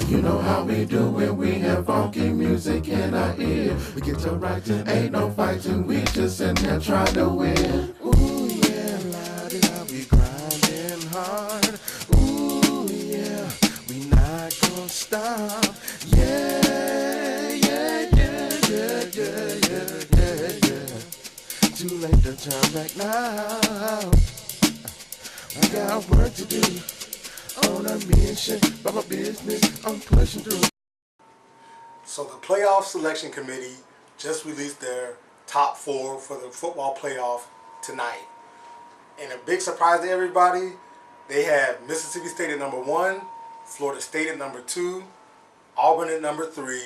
You know how we do when we have funky music in our ear. We get to writing, ain't no fighting, we just in there trying to win. Ooh yeah, la-di-da, we grinding hard. Ooh yeah, we not gonna stop. Yeah, yeah, yeah, yeah, yeah, yeah, yeah, yeah. Too late to turn back now. I got work to do. On a mission, by my business, I'm pushing through. So the playoff selection committee just released their top 4 for the football playoff tonight. And a big surprise to everybody, they have Mississippi State at number 1, Florida State at number 2, Auburn at number 3,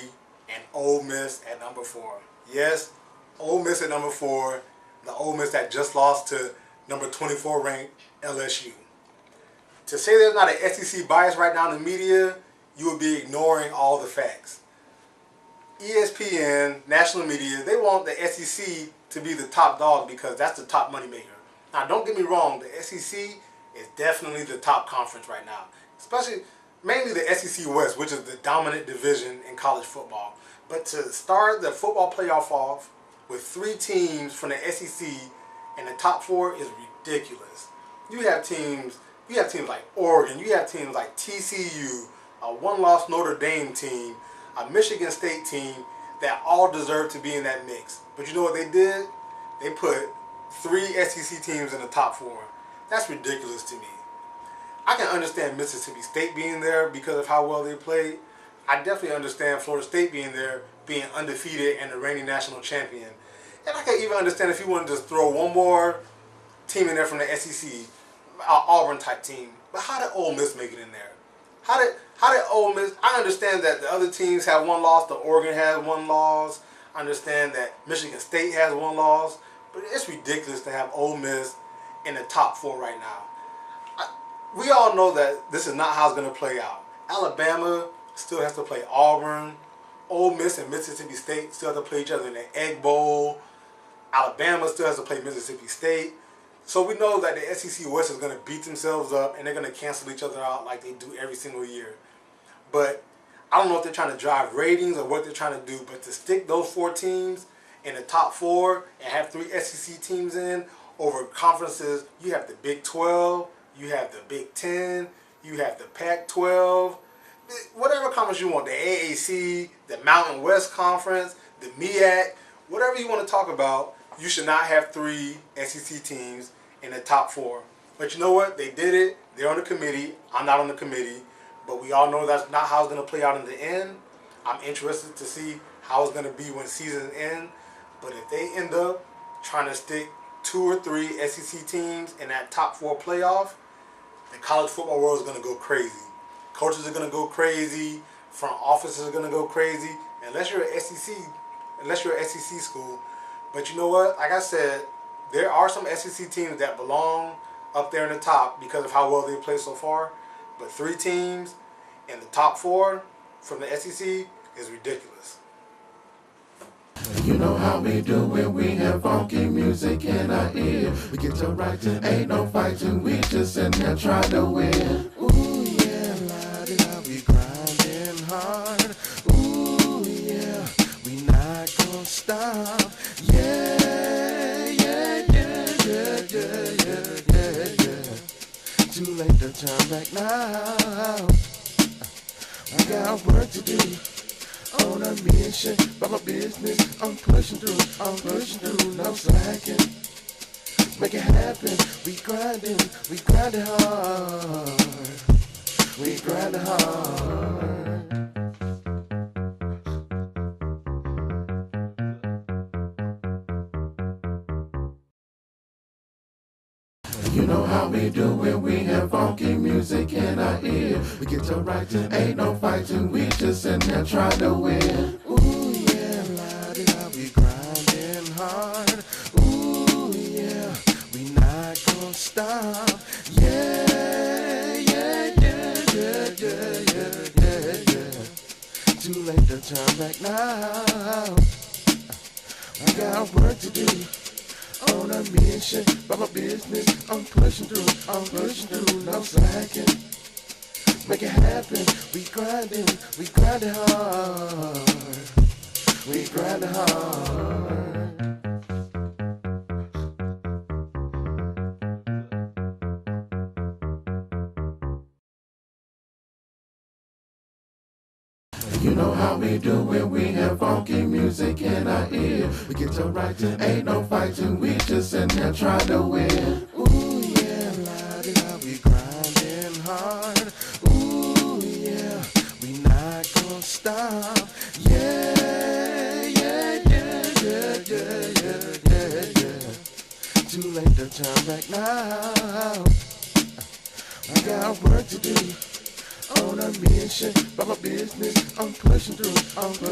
and Ole Miss at number 4. Yes, Ole Miss at number 4, the Ole Miss that just lost to number 24 ranked LSU. To say there's not an SEC bias right now in the media, you would be ignoring all the facts. ESPN, national media, they want the SEC to be the top dog because that's the top money maker. Now, don't get me wrong, the SEC is definitely the top conference right now, especially mainly the SEC West, which is the dominant division in college football. But to start the football playoff off with 3 teams from the SEC in the top 4 is ridiculous. You have teams like Oregon, you have teams like TCU, a one-loss Notre Dame team, a Michigan State team that all deserve to be in that mix. But you know what they did? They put 3 SEC teams in the top 4. That's ridiculous to me. I can understand Mississippi State being there because of how well they played. I definitely understand Florida State being there, being undefeated and the reigning national champion. And I can even understand if you wanted to just throw one more team in there from the SEC, Auburn type team. But how did Ole Miss make it in there? How did Ole Miss? I understand that the other teams have 1 loss. The Oregon has 1 loss. I understand that Michigan State has 1 loss. But it's ridiculous to have Ole Miss in the top 4 right now. We all know that this is not how it's going to play out. Alabama still has to play Auburn. Ole Miss and Mississippi State still have to play each other in the Egg Bowl. Alabama still has to play Mississippi State. So we know that the SEC West is going to beat themselves up and they're going to cancel each other out like they do every single year. But I don't know if they're trying to drive ratings or what they're trying to do, but to stick those 4 teams in the top 4 and have 3 SEC teams in over conferences, you have the Big 12, you have the Big 10, you have the Pac-12, whatever conference you want, the AAC, the Mountain West Conference, the MEAC, whatever you want to talk about, you should not have 3 SEC teams in the top 4. But you know what? They did it. They're on the committee. I'm not on the committee. But we all know that's not how it's going to play out in the end. I'm interested to see how it's going to be when season ends. But if they end up trying to stick 2 or 3 SEC teams in that top 4 playoff, the college football world is going to go crazy. Coaches are going to go crazy. Front offices are going to go crazy. Unless you're an SEC school. But you know what? Like I said, there are some SEC teams that belong up there in the top because of how well they played so far. But 3 teams in the top 4 from the SEC is ridiculous. You know how we do when we have funky music in our ear. We get to writing, ain't no fighting, we just in there trying to win. Ooh yeah, la-di-da, we grinding hard. Ooh yeah, we not gonna stop. Yeah, yeah, yeah, yeah, yeah, yeah, yeah, yeah. Too late to turn back now. I got work to do. On a mission, by my business, I'm pushing through, no slacking. Make it happen, we grinding hard. We grinding hard. You know how we do when we have funky music in our ear. We get to writing, ain't no fighting, we just in there trying to win. Ooh yeah, la-di-da, we grinding hard. Ooh yeah, we not gonna stop. Yeah, yeah, yeah, yeah, yeah, yeah, yeah, yeah. Too late to turn back now. I got work to do. On a mission, by my business, I'm pushing through, no slacking. make it happen. We grinding hard. We grinding hard. You know how we do when we have funky music in our ear. We get to writing, ain't no fighting, we just in there trying to win. Ooh yeah, la-di-da, we grinding hard. Ooh yeah, we not gonna stop. Yeah, yeah, yeah, yeah, yeah, yeah, yeah, yeah. Too late to turn back now. We got work to do. On a mission, by my business, I'm pushing through, I'm pushing.